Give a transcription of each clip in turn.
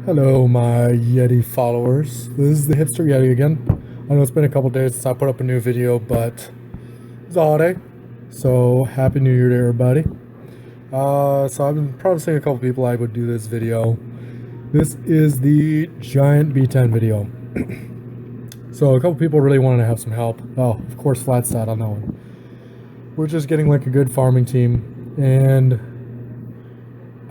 Hello, my Yeti followers. This is the Hipster Yeti again. I know it's been a couple days since I put up a new video, but it's a holiday, so Happy New Year to everybody. So I've been promising a couple people I would do this video. This is the Giant B10 video. So a couple people really wanted to have some help. Oh, of course, flat stat on that one. We're just getting like a good farming team, and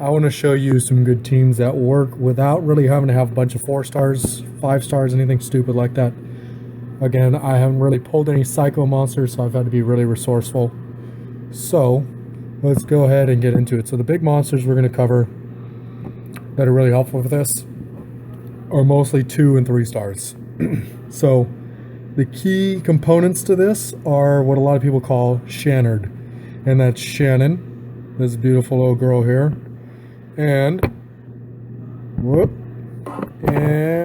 I want to show you some good teams that work without really having to have a bunch of 4 stars, 5 stars, anything stupid like that. Again, I haven't really pulled any psycho monsters, so I've had to be really resourceful. So let's go ahead and get into it. So the big monsters we're going to cover that are really helpful for this are mostly 2 and 3 stars. So the key components to this are what a lot of people call Shannard, and that's Shannon, this beautiful little girl here. And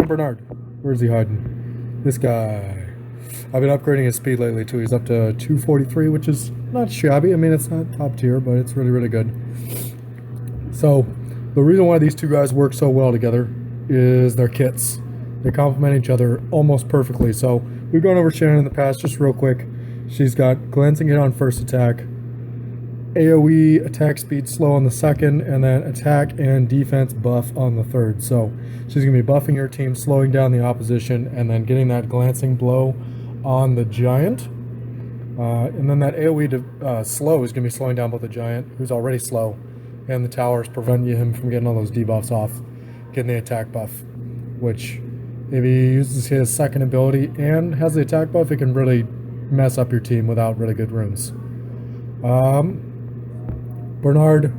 Bernard. Where's he hiding? This guy. I've been upgrading his speed lately too. He's up to 243, which is not shabby. I mean, it's not top tier, but it's really, really good. So the reason why these two guys work so well together is their kits. They complement each other almost perfectly. So we've gone over Shannon in the past just real quick. She's got glancing hit on first attack, AoE attack speed slow on the second, and then attack and defense buff on the third. So she's going to be buffing her team, slowing down the opposition, and then getting that glancing blow on the giant. And then that AoE to slow is going to be slowing down both the giant, who's already slow, and the towers, preventing him from getting all those debuffs off, getting the attack buff, which if he uses his second ability and has the attack buff, it can really mess up your team without really good runes. Bernard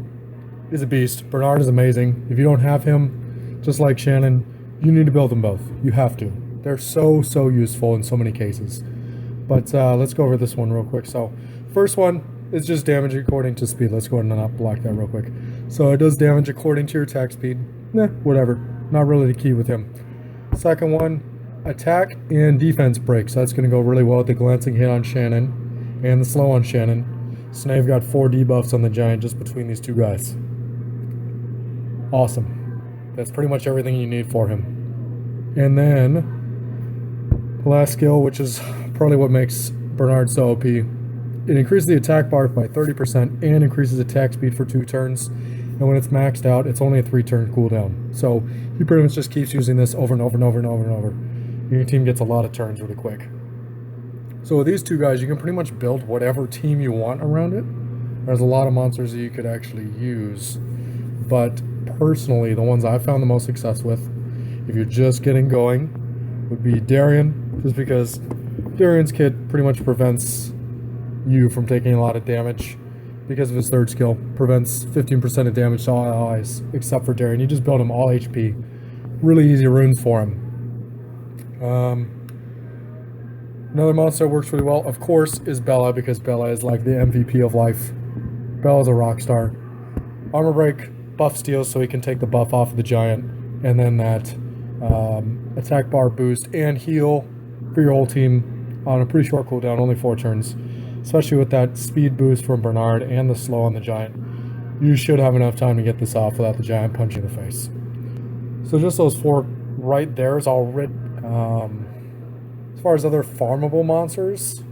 is a beast. Bernard is amazing. If you don't have him, just like Shannon, you need to build them both. You have to. They're so useful in so many cases. But let's go over this one real quick. So first one is just damage according to speed. Let's go ahead and not block that real quick. So it does damage according to your attack speed. Whatever. Not really the key with him. Second one, attack and defense breaks. That's going to go really well with the glancing hit on Shannon and the slow on Shannon. So now you've got 4 debuffs on the giant just between these two guys. Awesome. That's pretty much everything you need for him. And then the last skill, which is probably what makes Bernard so OP, it increases the attack bar by 30% and increases attack speed for 2 turns. And when it's maxed out, it's only a 3-turn cooldown. So he pretty much just keeps using this over and over and over and over and over. And your team gets a lot of turns really quick. So with these two guys, you can pretty much build whatever team you want around it. There's a lot of monsters that you could actually use. But personally, the ones I've found the most success with, if you're just getting going, would be Darian. Just because Darian's kit pretty much prevents you from taking a lot of damage. Because of his third skill, prevents 15% of damage to all allies, except for Darian. You just build him all HP. Really easy runes for him. Another monster that works really well, of course, is Bella, because Bella is like the MVP of life. Bella's a rock star. Armor break, buff steals, so he can take the buff off of the giant, and then that attack bar boost and heal for your whole team on a pretty short cooldown, only 4 turns. Especially with that speed boost from Bernard and the slow on the giant. You should have enough time to get this off without the giant punching in the face. So just those 4 right there is all written. As far as other farmable monsters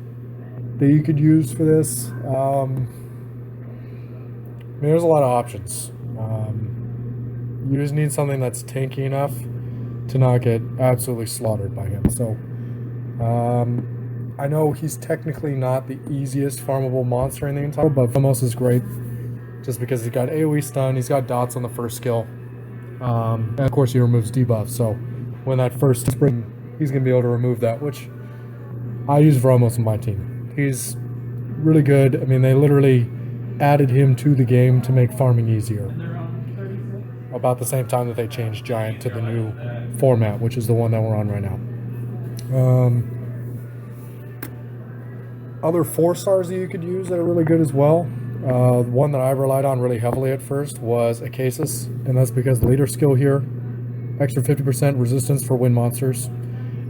that you could use for this, I mean, there's a lot of options. You just need something that's tanky enough to not get absolutely slaughtered by him. So I know he's technically not the easiest farmable monster in the entire, but Vamos is great just because he's got AoE stun, he's got dots on the first skill, and of course he removes debuffs. So when that first spring, he's going to be able to remove that, which I use Vromos in my team. He's really good. I mean, they literally added him to the game to make farming easier. About the same time that they changed Giant to the new format, which is the one that we're on right now. Other 4 stars that you could use that are really good as well. One that I relied on really heavily at first was Acasis, and that's because the leader skill here, extra 50% resistance for wind monsters,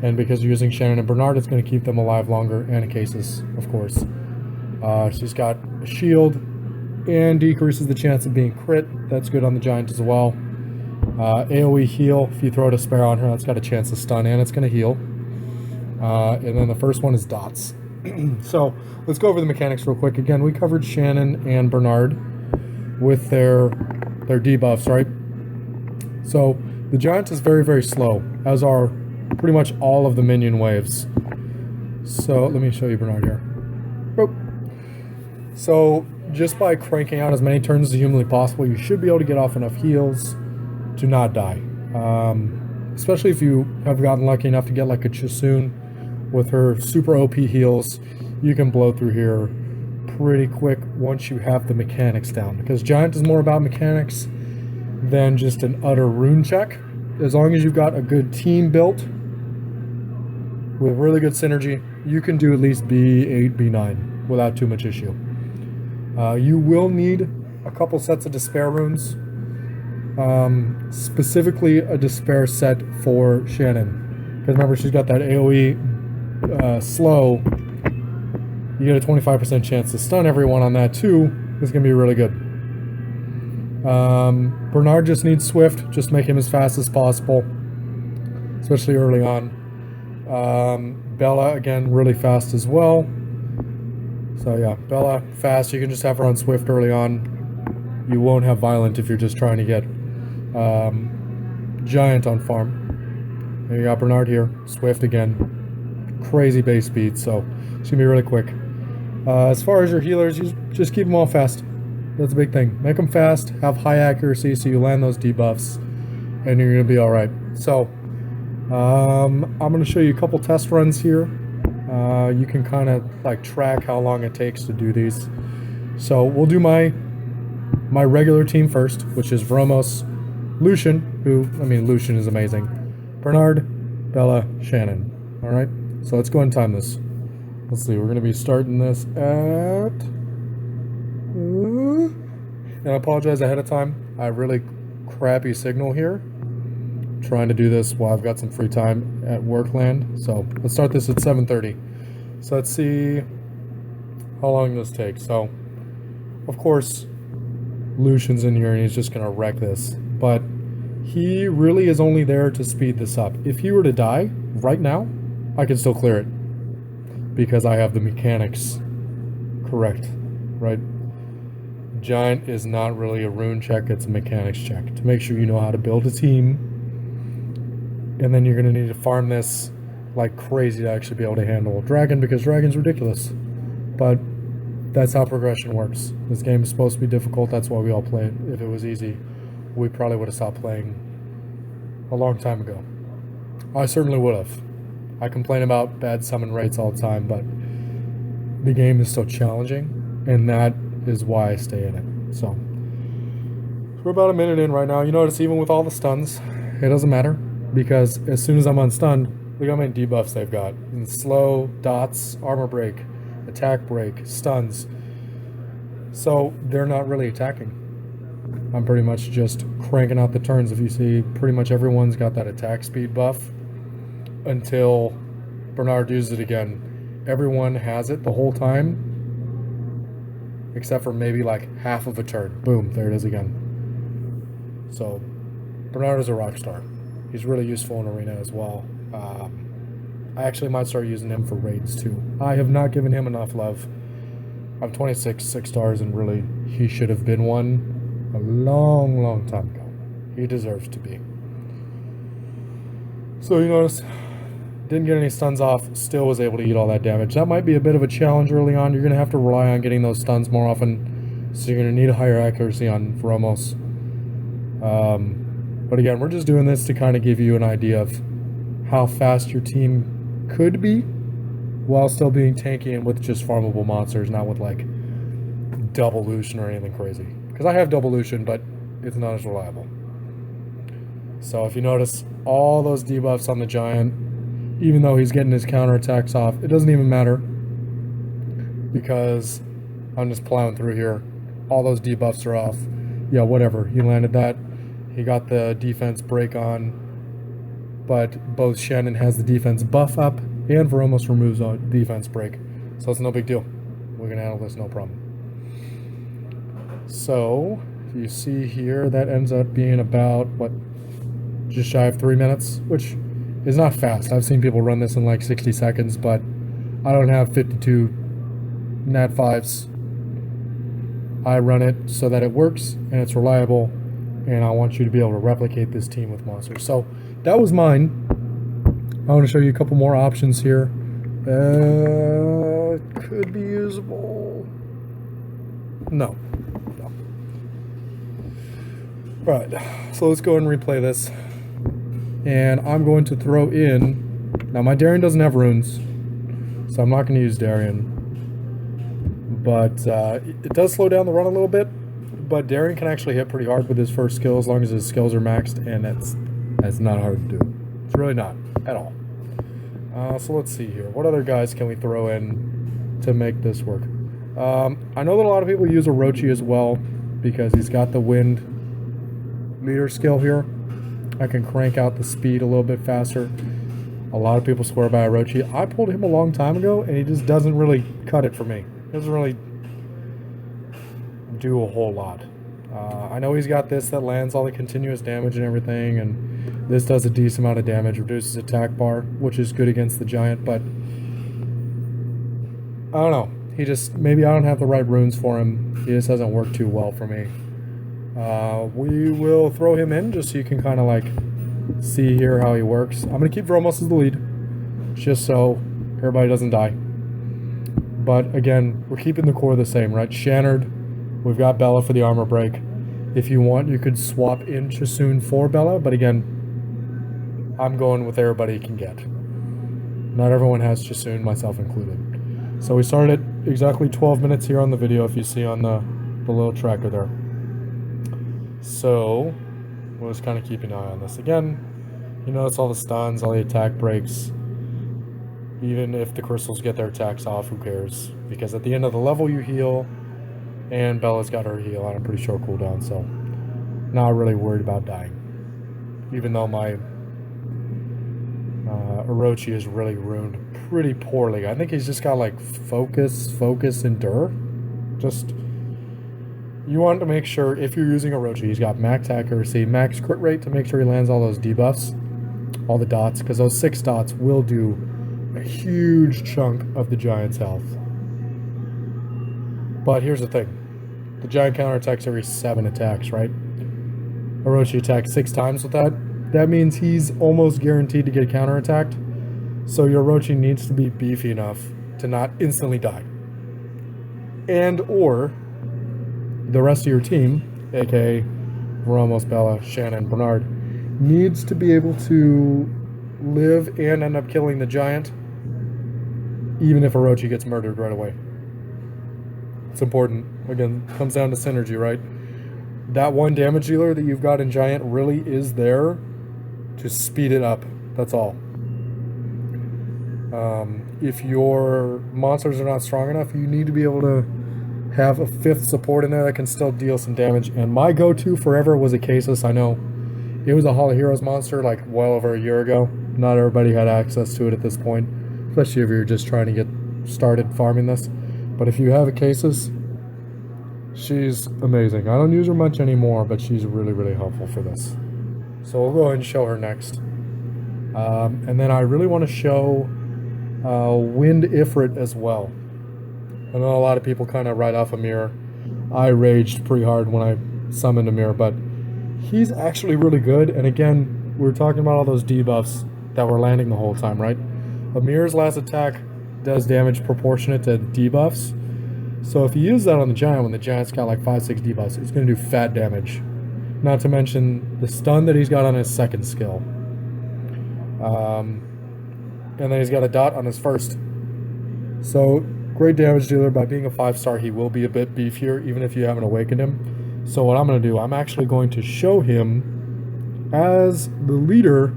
and because you're using Shannon and Bernard, it's going to keep them alive longer, and Acasis, of course. She's got a shield and decreases the chance of being crit. That's good on the giant as well. AoE heal, if you throw a despair on her, that's got a chance to stun and it's going to heal. And then the first one is dots. So let's go over the mechanics real quick. Again, we covered Shannon and Bernard with their debuffs, right? So the giant is very, very slow, as are pretty much all of the minion waves. So let me show you Bernard here. Boop. So just by cranking out as many turns as humanly possible, you should be able to get off enough heals to not die. Especially if you have gotten lucky enough to get like a Chasun with her super OP heals, you can blow through here pretty quick once you have the mechanics down. Because Giant is more about mechanics than just an utter rune check. As long as you've got a good team built with really good synergy, you can do at least B8, B9 without too much issue. You will need a couple sets of Despair runes, specifically a Despair set for Shannon. Because remember, she's got that AoE slow. You get a 25% chance to stun everyone on that too. It's going to be really good. Bernard just needs Swift. Just make him as fast as possible, especially early on. Bella, again, really fast as well. So yeah, Bella, fast. You can just have her on Swift early on. You won't have Violent if you're just trying to get Giant on farm. And you got Bernard here. Swift again. Crazy base speed, so it's going to be really quick. As far as your healers, you just keep them all fast. That's a big thing. Make them fast, have high accuracy so you land those debuffs, and you're going to be alright. So, I'm going to show you a couple test runs here. You can kind of like track how long it takes to do these. So we'll do my regular team first, which is Vromos, Lucian, Lucian is amazing, Bernard, Bella, Shannon. Alright, so let's go and time this. Let's see, we're going to be starting this at... and I apologize ahead of time. I have really crappy signal here. Trying to do this while I've got some free time at work land. So let's start this at 7:30. So let's see how long this takes. So, of course, Lucian's in here and he's just going to wreck this. But he really is only there to speed this up. If he were to die right now, I can still clear it, because I have the mechanics correct, right? Giant is not really a rune check, it's a mechanics check to make sure you know how to build a team. And then you're going to need to farm this like crazy to actually be able to handle Dragon, because Dragon's ridiculous. But that's how progression works. This game is supposed to be difficult, that's why we all play it. If it was easy, we probably would have stopped playing a long time ago. I certainly would have. I complain about bad summon rates all the time, but the game is so challenging, and that is why I stay in it. So we're about a minute in right now. You notice even with all the stuns, it doesn't matter, because as soon as I'm unstunned, look how many debuffs they've got. And slow, dots, armor break, attack break, stuns. So they're not really attacking. I'm pretty much just cranking out the turns. If you see, pretty much everyone's got that attack speed buff until Bernard uses it again. Everyone has it the whole time, except for maybe like half of a turn. Boom, there it is again. So Bernard is a rock star. He's really useful in Arena as well. I actually might start using him for raids too. I have not given him enough love. I'm 26 6 stars, and really he should have been one a long time ago. He deserves to be. So you notice, didn't get any stuns off, still was able to eat all that damage. That might be a bit of a challenge early on. You're going to have to rely on getting those stuns more often, so you're going to need a higher accuracy on Vromos. But again, we're just doing this to kind of give you an idea of how fast your team could be while still being tanky and with just farmable monsters, not with like double Lucian or anything crazy. Because I have double Lucian, but it's not as reliable. So if you notice, all those debuffs on the Giant, even though he's getting his counterattacks off, it doesn't even matter, because I'm just plowing through here. All those debuffs are off. Yeah, whatever. He landed that. He got the defense break on, but both Shannon has the defense buff up, and Vromos removes a defense break. So it's no big deal. We're going to handle this no problem. So, you see here, that ends up being about, what, just shy of 3 minutes, which is not fast. I've seen people run this in like 60 seconds, but I don't have 52 Nat 5s. I run it so that it works and it's reliable, and I want you to be able to replicate this team with monsters. So that was mine. I want to show you a couple more options here. Could be usable. No. Right, so let's go ahead and replay this. And I'm going to throw in... Now, my Darien doesn't have runes, so I'm not going to use Darien. But it does slow down the run a little bit. But Darien can actually hit pretty hard with his first skill as long as his skills are maxed, and that's not hard to do. It's really not, at all. So let's see here. What other guys can we throw in to make this work? I know that a lot of people use Orochi as well, because he's got the wind leader skill here. I can crank out the speed a little bit faster. A lot of people swear by Orochi. I pulled him a long time ago, and he just doesn't really cut it for me. He doesn't really do a whole lot. I know he's got this that lands all the continuous damage and everything, and this does a decent amount of damage, reduces attack bar, which is good against the giant, but I don't know. He just, maybe I don't have the right runes for him. He just doesn't work too well for me. We will throw him in just so you can kind of like see here how he works. I'm going to keep Vromos as the lead, just so everybody doesn't die. But again, we're keeping the core the same, right? Shannard, we've got Bella for the armor break. If you want, you could swap in Chasun for Bella, but again, I'm going with everybody can get. Not everyone has Chasun, myself included. So we started at exactly 12 minutes here on the video, if you see on the little tracker there. So we'll just kind of keep an eye on this. Again, you notice all the stuns, all the attack breaks. Even if the crystals get their attacks off, who cares? Because at the end of the level you heal, and Bella's got her heal on a pretty short cooldown, so not really worried about dying. Even though my Orochi is really ruined pretty poorly. I think he's just got like focus, endure. Just, you want to make sure if you're using Orochi, he's got max accuracy, max crit rate to make sure he lands all those debuffs, all the dots, because those 6 dots will do a huge chunk of the giant's health. But here's the thing. The giant counterattacks every 7 attacks, right? Orochi attacks 6 times with that. That means he's almost guaranteed to get counterattacked. So your Orochi needs to be beefy enough to not instantly die. And or the rest of your team, aka Vromos, Bella, Shannon, Bernard, needs to be able to live and end up killing the giant, even if Orochi gets murdered right away. It's important. Again, it comes down to synergy, right? That one damage dealer that you've got in giant really is there to speed it up. That's all. If your monsters are not strong enough, you need to be able to have a 5th support in there that can still deal some damage. And my go-to forever was a Casus. I know it was a Hall of Heroes monster like well over a year ago. Not everybody had access to it at this point, especially if you're just trying to get started farming this. But if you have a Casus, she's amazing. I don't use her much anymore, but she's really, really helpful for this. So we'll go ahead and show her next. And then I really want to show Wind Ifrit as well. I know a lot of people kind of write off Ymir. I raged pretty hard when I summoned Ymir, but he's actually really good. And again, we were talking about all those debuffs that were landing the whole time, right? Ymir's last attack does damage proportionate to debuffs. So if you use that on the giant, when the giant's got like 5-6 debuffs, it's going to do fat damage. Not to mention the stun that he's got on his 2nd skill. And then he's got a dot on his 1st. So, great damage dealer. By being a 5-star, he will be a bit beefier, even if you haven't awakened him. So what I'm going to do, I'm actually going to show him as the leader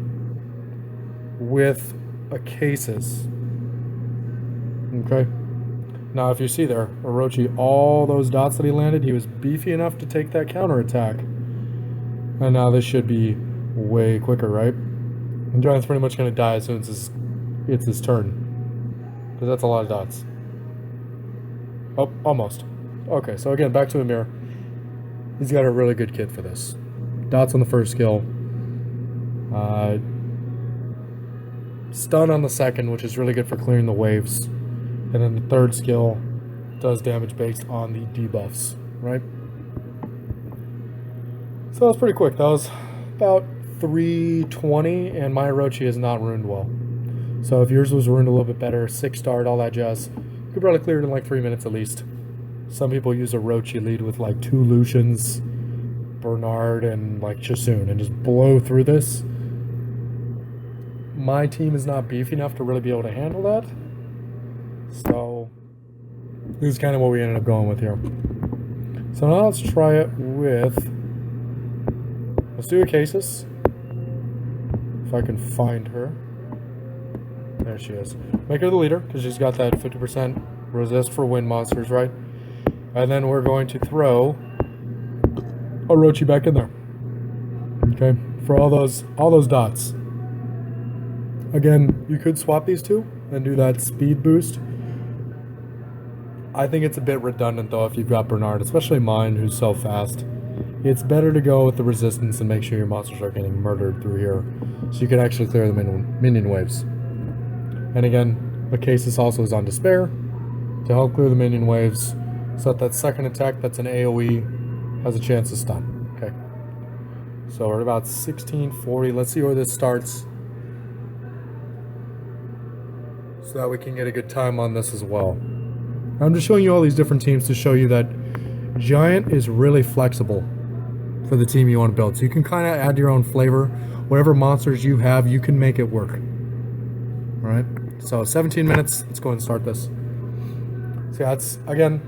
with a Casus. Okay? Now, if you see there, Orochi, all those dots that he landed, he was beefy enough to take that counterattack. And now this should be way quicker, right? And Giant's pretty much going to die as soon as it's his turn. Because that's a lot of dots. Oh, almost. Okay, so again, back to Ymir. he's got a really good kit for this. Dots on the first skill. Stun on the second, which is really good for clearing the waves. And then the third skill does damage based on the debuffs, right? So that was pretty quick. That was about 320, and my Orochi is not ruined well. So if yours was ruined a little bit better, 6-starred, all that jazz, you could probably clear it in like 3 minutes at least. Some people use Orochi lead with like 2 Lucians, Bernard, and like Chasun, and just blow through this. My team is not beefy enough to really be able to handle that. So this is kind of what we ended up going with here. So now let's try it with, let's do a Casus. If I can find her. There she is. Make her the leader, because she's got that 50% resist for wind monsters, right? And then we're going to throw Orochi back in there. Okay, for all those dots. Again, you could swap these two and do that speed boost. I think it's a bit redundant though if you've got Bernard, especially mine who's so fast. It's better to go with the resistance and make sure your monsters are getting murdered through here so you can actually clear the minion waves. And again, the Casus also is on Despair to help clear the minion waves so that second attack that's an AoE has a chance to stun. Okay. So we're at about 1640. Let's see where this starts, so that we can get a good time on this as well. I'm just showing you all these different teams to show you that Giant is really flexible for the team you want to build. So you can kind of add your own flavor. Whatever monsters you have, you can make it work. All right. So 17 minutes. Let's go ahead and start this. So that's, again,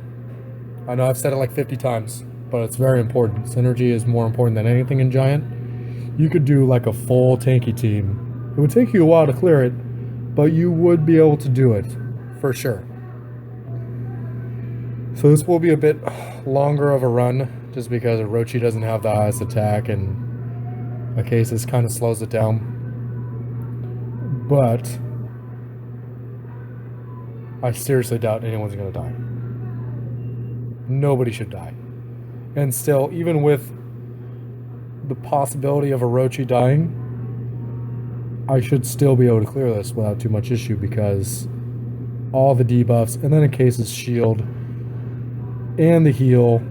I know I've said it like 50 times, but it's very important. Synergy is more important than anything in Giant. You could do like a full tanky team. It would take you a while to clear it, but you would be able to do it for sure. So this will be a bit longer of a run just because Orochi doesn't have the highest attack and a Casus kind of slows it down. But I seriously doubt anyone's going to die. Nobody should die. And still, even with the possibility of Orochi dying, I should still be able to clear this without too much issue because all the debuffs and then a Casus shield and the heal.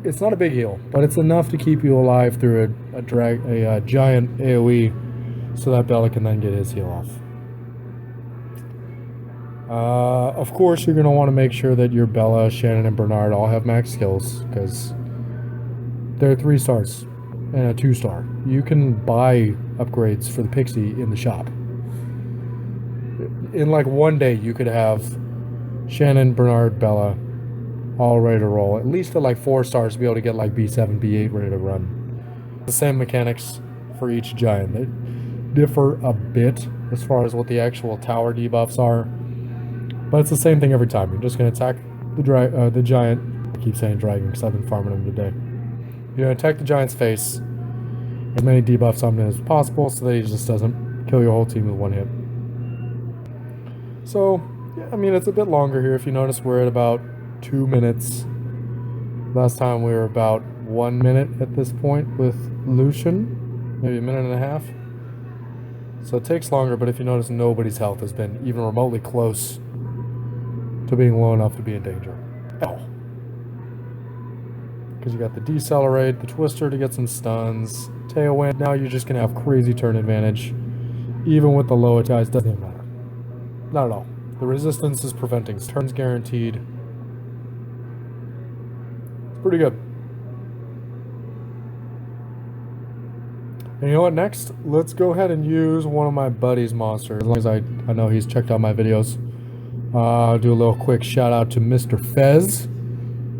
It's not a big heal, but it's enough to keep you alive through a giant AoE so that Bella can then get his heal off. Of course, you're going to want to make sure that your Bella, Shannon, and Bernard all have max skills because they're 3 stars and a 2-star. You can buy upgrades for the Pixie in the shop. In like one day, you could have Shannon, Bernard, Bella all ready to roll. At least at like 4 stars to be able to get like B7, B8 ready to run. The same mechanics for each giant. They differ a bit as far as what the actual tower debuffs are. But it's the same thing every time. You're just going to attack the giant. I keep saying dragon because I've been farming him today. You're going to attack the giant's face. As many debuffs on him as possible so that he just doesn't kill your whole team with 1 hit. So, yeah, I mean, it's a bit longer here. If you notice, we're at about 2 minutes. Last time we were about 1 minute at this point with Lucian. Maybe 1.5 minutes. So it takes longer, but if you notice, nobody's health has been even remotely close to being low enough to be in danger. Oh. Because you got the Decelerate, the Twister to get some stuns, Tailwind. Now you're just going to have crazy turn advantage. Even with the low attacks, doesn't even matter. Not at all. The resistance is preventing turns guaranteed. It's pretty good. And you know what, next? Let's go ahead and use one of my buddy's monsters. As long as I know he's checked out my videos. I'll do a little quick shout out to Mr. Fez.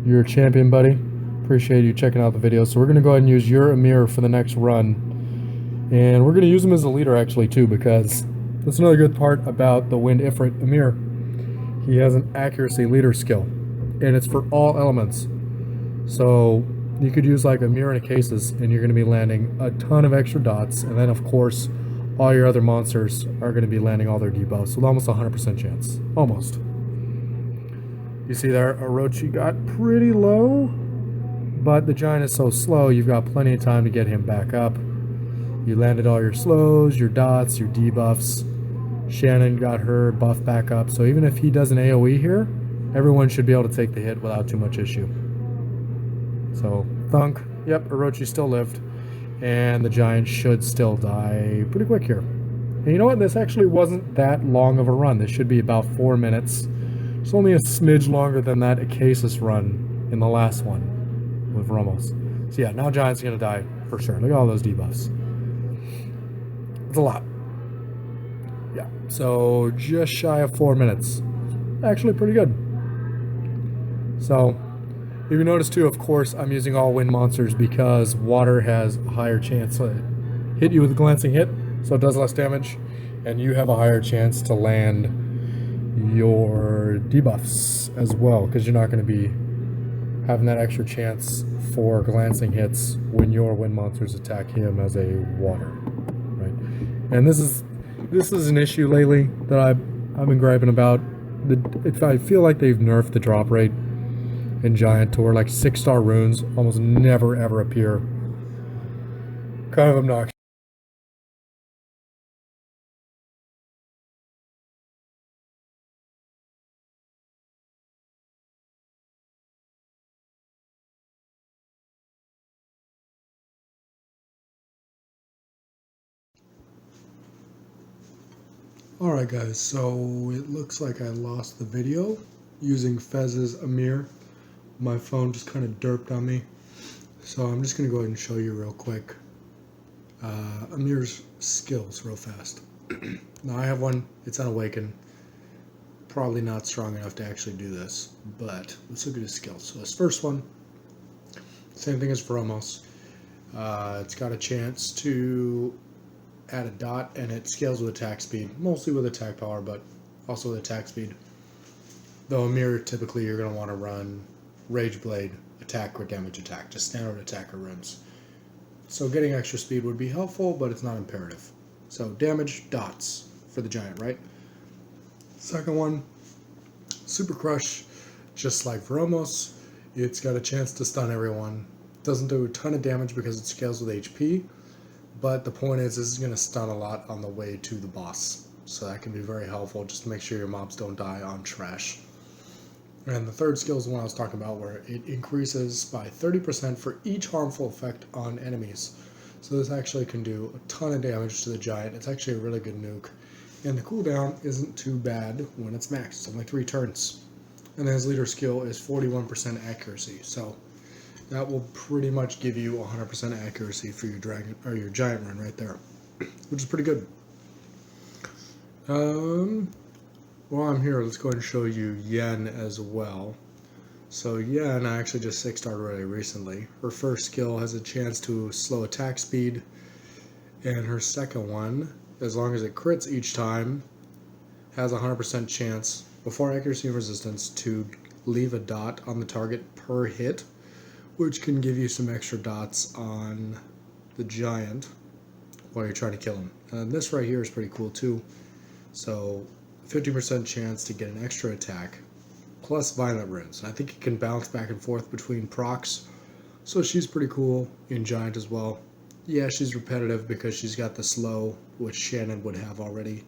You're a champion, buddy. Appreciate you checking out the videos. So we're going to go ahead and use your Amir for the next run. And we're going to use him as a leader actually too, because that's another good part about the Wind Ifrit Amir. He has an accuracy leader skill. And it's for all elements. So you could use like Amir and a Casus, and you're going to be landing a ton of extra dots. And then of course, all your other monsters are going to be landing all their debuffs with almost 100% chance. Almost. You see there, Orochi got pretty low. But the giant is so slow, you've got plenty of time to get him back up. You landed all your slows, your dots, your debuffs. Shannon got her buff back up, so even if he does an AoE here, everyone should be able to take the hit without too much issue. So, thunk. Yep, Orochi still lived. And the giant should still die pretty quick here. And you know what? This actually wasn't that long of a run. This should be about 4 minutes. It's only a smidge longer than that Acasis run in the last one with Ramos. So yeah, now Giant's going to die for sure. Look at all those debuffs. It's a lot. Yeah, so just shy of 4 minutes. Actually pretty good. So, if you notice too, of course, I'm using all wind monsters because water has a higher chance to hit you with a glancing hit, so it does less damage, and you have a higher chance to land your debuffs as well, because you're not going to be having that extra chance for glancing hits when your wind monsters attack him as a water, right? And this is an issue lately that I've been griping about. I feel like they've nerfed the drop rate in Giant to where like 6-star runes almost never ever appear. Kind of obnoxious. Alright guys, so it looks like I lost the video using Fez's Amir. My phone just kind of derped on me. So I'm just going to go ahead and show you real quick Amir's skills real fast. Now I have one, it's Unawakened. Probably not strong enough to actually do this, but let's look at his skills. So his first one, same thing as Vromos. It's got a chance to add a dot, and it scales with attack speed, mostly with attack power, but also with attack speed. Though Amir, typically you're going to want to run Rage Blade, attack or damage attack, just standard attacker runs. So getting extra speed would be helpful, but it's not imperative. So damage, dots for the giant, right? Second one, Super Crush, just like Vromos, it's got a chance to stun everyone. Doesn't do a ton of damage because it scales with HP, but the point is this is going to stun a lot on the way to the boss. So that can be very helpful, just to make sure your mobs don't die on trash. And the third skill is the one I was talking about, where it increases by 30% for each harmful effect on enemies. So this actually can do a ton of damage to the giant. It's actually a really good nuke. And the cooldown isn't too bad when it's maxed. It's only 3 turns. And then his leader skill is 41% accuracy. So that will pretty much give you 100% accuracy for your dragon or your giant run right there, which is pretty good. While I'm here, let's go ahead and show you Yen as well. So Yen, I actually just 6-starred really recently. Her first skill has a chance to slow attack speed, and her second one, as long as it crits each time, has a 100% chance, before accuracy and resistance, to leave a dot on the target per hit, which can give you some extra dots on the giant while you're trying to kill him. And this right here is pretty cool too. So 50% chance to get an extra attack, plus violent runes. I think it can bounce back and forth between procs, so she's pretty cool in Giant as well. Yeah, she's repetitive because she's got the slow, which Shannon would have already,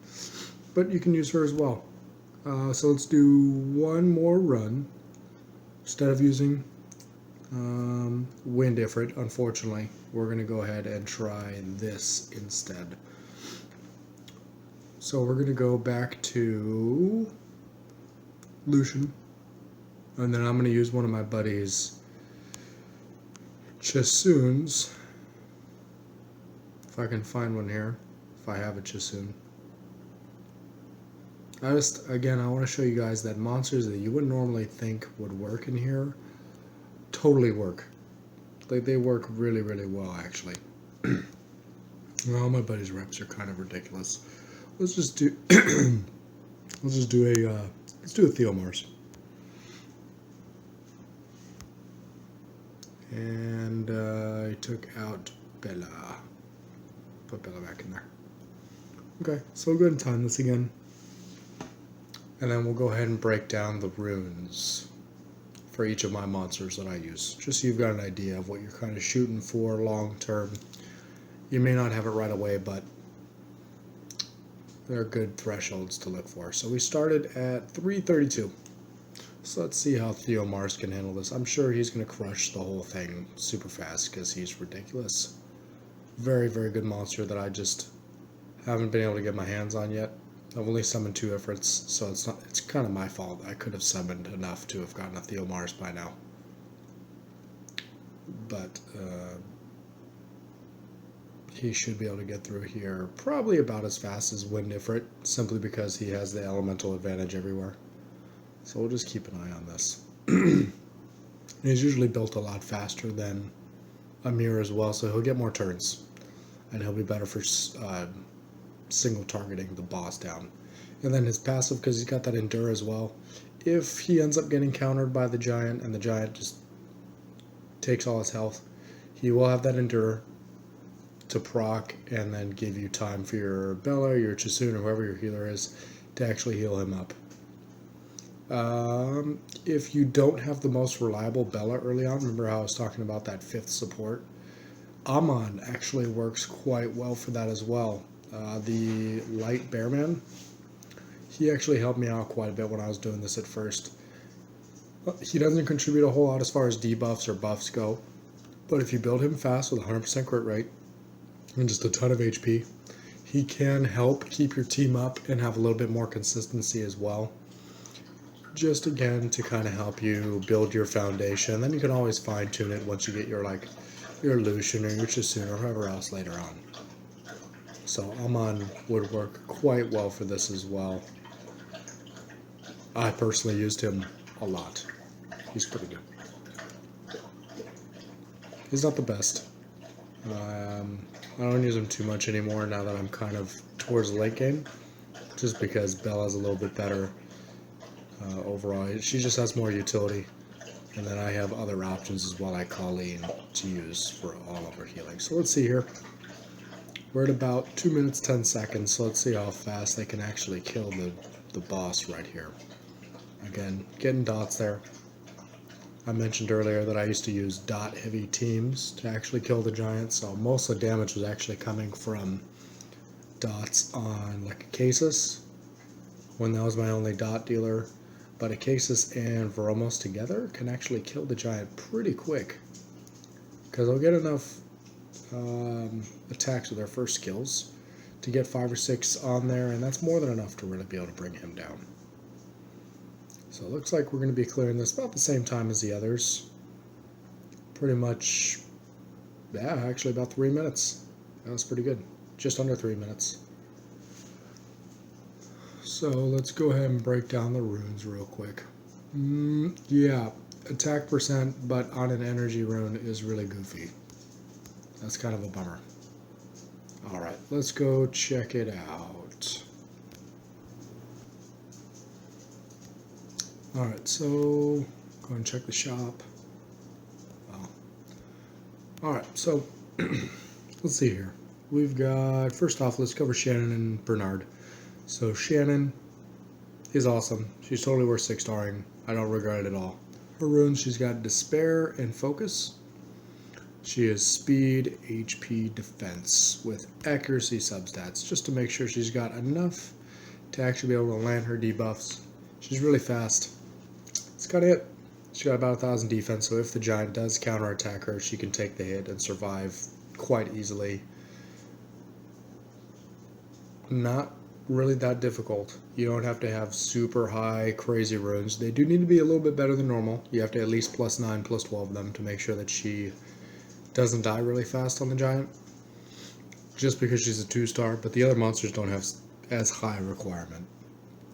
but you can use her as well. So let's do one more run. Instead of using Wind Ifrit, unfortunately, we're going to go ahead and try this instead. So we're going to go back to Lucian, and then I'm going to use one of my buddies' Chasoons, if I can find one here, if I have a Chasoon. Again, I want to show you guys that monsters that you wouldn't normally think would work in here totally work. They work really, really well, actually. All my buddies' reps are kind of ridiculous. Let's just do let's do a Theomars. And I took out Bella. Put Bella back in there. Okay, so we'll go ahead and time this again. And then we'll go ahead and break down the runes. for each of my monsters that I use, just so you've got an idea of what you're kind of shooting for long term. You may not have it right away, but there are good thresholds to look for. So we started at 332. So let's see how Theomars can handle this. I'm sure he's going to crush the whole thing super fast because he's ridiculous. Very, very good monster that I just haven't been able to get my hands on yet. I've only summoned 2 Ifrits, so it's kind of my fault. I could have summoned enough to have gotten a Theomars by now. But he should be able to get through here probably about as fast as Wind Ifrit, simply because he has the elemental advantage everywhere. So we'll just keep an eye on this. He's usually built a lot faster than Amir as well, so he'll get more turns. And he'll be better for single targeting the boss down. And then his passive, because he's got that Endure as well, if he ends up getting countered by the Giant and the Giant just takes all his health, he will have that Endure to proc and then give you time for your Bella, your Chisun, or whoever your healer is to actually heal him up. If you don't have the most reliable Bella early on, remember how I was talking about that 5th support? Amon actually works quite well for that as well. The Light Bearman, he actually helped me out quite a bit when I was doing this at first. He doesn't contribute a whole lot as far as debuffs or buffs go, but if you build him fast with 100% crit rate and just a ton of HP, he can help keep your team up and have a little bit more consistency as well. Just again to kind of help you build your foundation. Then you can always fine tune it once you get your Lucian or your Chisun or whoever else later on. So Amon would work quite well for this as well. I personally used him a lot. He's pretty good. He's not the best. I don't use him too much anymore now that I'm kind of towards the late game, just because Bella's a little bit better overall. She just has more utility, and then I have other options as well, like Colleen, to use for all of her healing. So let's see here. We're at about 2 minutes 10 seconds, so let's see how fast they can actually kill the boss right here. Again, getting dots there. I mentioned earlier that I used to use dot heavy teams to actually kill the giant, so most of the damage was actually coming from dots on like Acasis, when that was my only dot dealer. But Acasis and Veromos together can actually kill the giant pretty quick, because they'll get enough attacks with their first skills to get 5 or 6 on there, and that's more than enough to really be able to bring him down. So it looks like we're going to be clearing this about the same time as the others. Pretty much, yeah, actually about 3 minutes. That was pretty good. Just under 3 minutes. So let's go ahead and break down the runes real quick. Yeah, attack percent, but on an energy rune is really goofy. That's kind of a bummer. Alright, let's go check it out. Alright, so go and check the shop. Wow. Alright, so let's see here. We've got, first off, let's cover Shannon and Bernard. So Shannon is awesome. She's totally worth 6-starring. I don't regret it at all. Her runes, she's got Despair and Focus. She has Speed, HP, Defense with Accuracy substats, just to make sure she's got enough to actually be able to land her debuffs. She's really fast. That's kind of it. She's got about 1,000 defense, so if the giant does counterattack her, she can take the hit and survive quite easily. Not really that difficult. You don't have to have super high crazy runes. They do need to be a little bit better than normal. You have to at least +9, +12 them to make sure that she doesn't die really fast on the giant, just because she's a 2-star, but the other monsters don't have as high a requirement.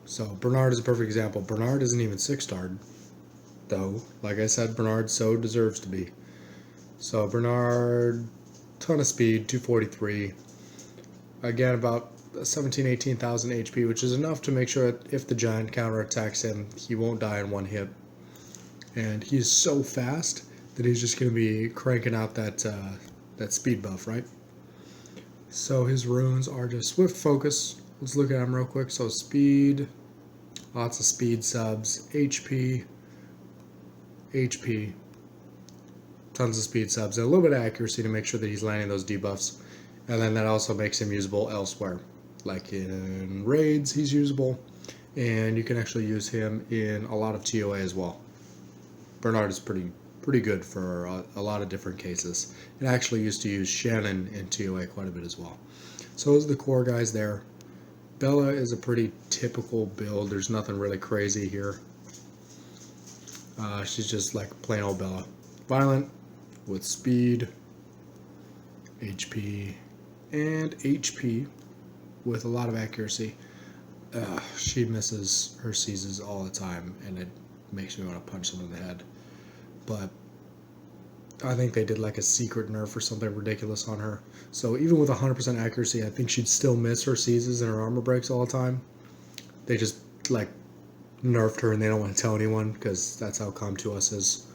So Bernard is a perfect example. Bernard isn't even 6-starred, though. Like I said, Bernard so deserves to be. So Bernard, ton of speed, 243. Again, about 18,000 HP, which is enough to make sure that if the giant counterattacks him, he won't die in one hit. And he's so fast that he's just going to be cranking out that speed buff, right? So his runes are just Swift Focus. Let's look at them real quick. So speed, lots of speed subs, HP, HP, tons of speed subs, and a little bit of accuracy to make sure that he's landing those debuffs. And then that also makes him usable elsewhere. Like in raids, he's usable. And you can actually use him in a lot of TOA as well. Bernard is pretty good for a lot of different cases. And I actually used to use Shannon in TOA quite a bit as well. So those are the core guys there. Bella is a pretty typical build. There's nothing really crazy here. She's just like plain old Bella. Violent with speed, HP, and HP with a lot of accuracy. She misses her seizes all the time, and it makes me want to punch someone in the head. But I think they did like a secret nerf or something ridiculous on her. So even with 100% accuracy, I think she'd still miss her seizes and her armor breaks all the time. They just like nerfed her and they don't want to tell anyone because that's how Com2uS is.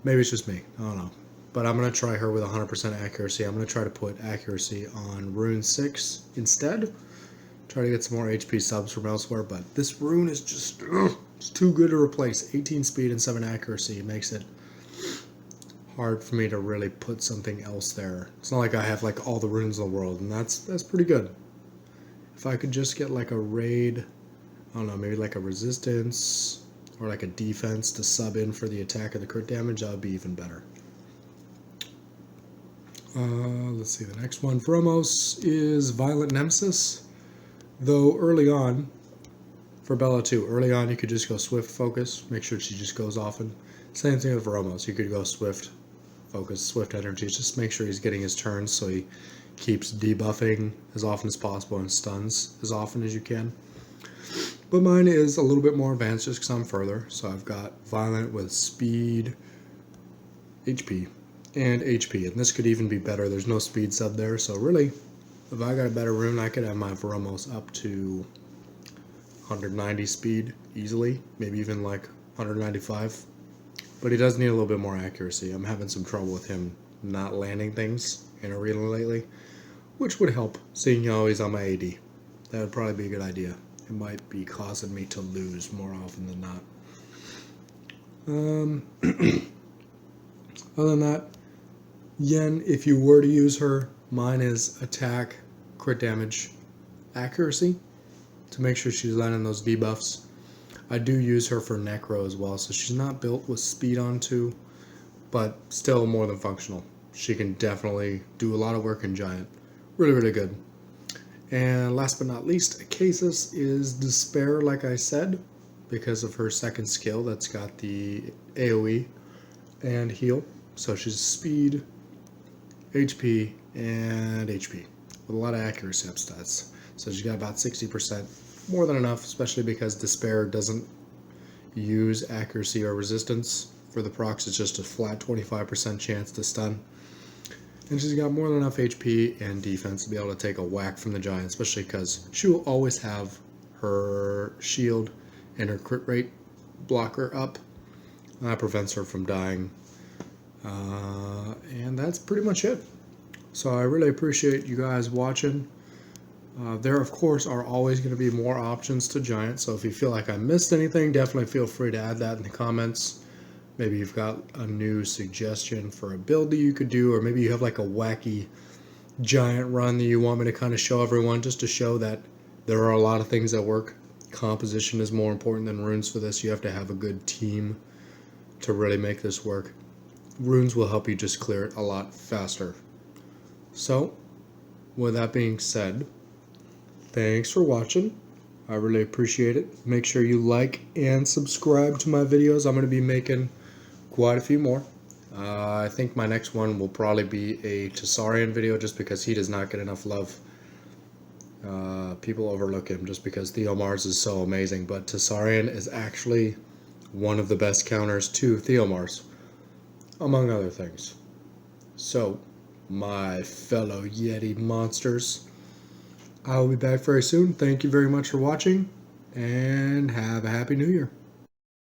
Maybe it's just me. I don't know. But I'm going to try her with 100% accuracy. I'm going to try to put accuracy on Rune 6 instead. Try to get some more HP subs from elsewhere. But this rune is just it's too good to replace. 18 speed and 7 accuracy. It makes it hard for me to really put something else there. It's not like I have like all the runes in the world. And that's pretty good. If I could just get like a raid, I don't know, maybe like a resistance or like a defense to sub in for the attack of the crit damage, that would be even better. Let's see, the next one. Vromos is Violent Nemesis. Though early on, for Bella too, early on you could just go Swift Focus, make sure she just goes often. Same thing with Vromos, you could go Swift Focus, Swift Energy, just make sure he's getting his turns so he keeps debuffing as often as possible and stuns as often as you can. But mine is a little bit more advanced just because I'm further. So I've got Violent with Speed, HP, and HP. And this could even be better. There's no speed sub there. So really, if I got a better rune, I could have my Vromos up to 190 speed easily. Maybe even like 195. But he does need a little bit more accuracy. I'm having some trouble with him not landing things in Arena lately, which would help, seeing how he's on my AD. That would probably be a good idea. It might be causing me to lose more often than not. Other than that, Yen, if you were to use her, mine is attack, crit damage, accuracy, to make sure she's landing those debuffs. I do use her for Necro as well, so she's not built with speed on 2, but still more than functional. She can definitely do a lot of work in Giant. Really, really good. And last but not least, Acasis is Despair, like I said, because of her second skill that's got the AoE and heal. So she's speed, HP, and HP with a lot of accuracy up stats. So she's got about 60%, more than enough, especially because Despair doesn't use accuracy or resistance for the procs. It's just a flat 25% chance to stun. And she's got more than enough HP and defense to be able to take a whack from the Giant, especially because she will always have her shield and her crit rate blocker up. That prevents her from dying. And that's pretty much it. So I really appreciate you guys watching. There, of course, are always going to be more options to Giant, so if you feel like I missed anything, definitely feel free to add that in the comments. Maybe you've got a new suggestion for a build that you could do, or maybe you have like a wacky Giant run that you want me to kind of show everyone, just to show that there are a lot of things that work. Composition is more important than runes for this. You have to have a good team to really make this work. Runes will help you just clear it a lot faster. So, with that being said, thanks for watching. I really appreciate it. Make sure you like and subscribe to my videos. I'm going to be making quite a few more. I think my next one will probably be a Tessarian video, just because he does not get enough love. People overlook him just because Theomars is so amazing, but Tessarian is actually one of the best counters to Theomars, among other things. So, my fellow Yeti monsters, I will be back very soon. Thank you very much for watching, and have a Happy New Year.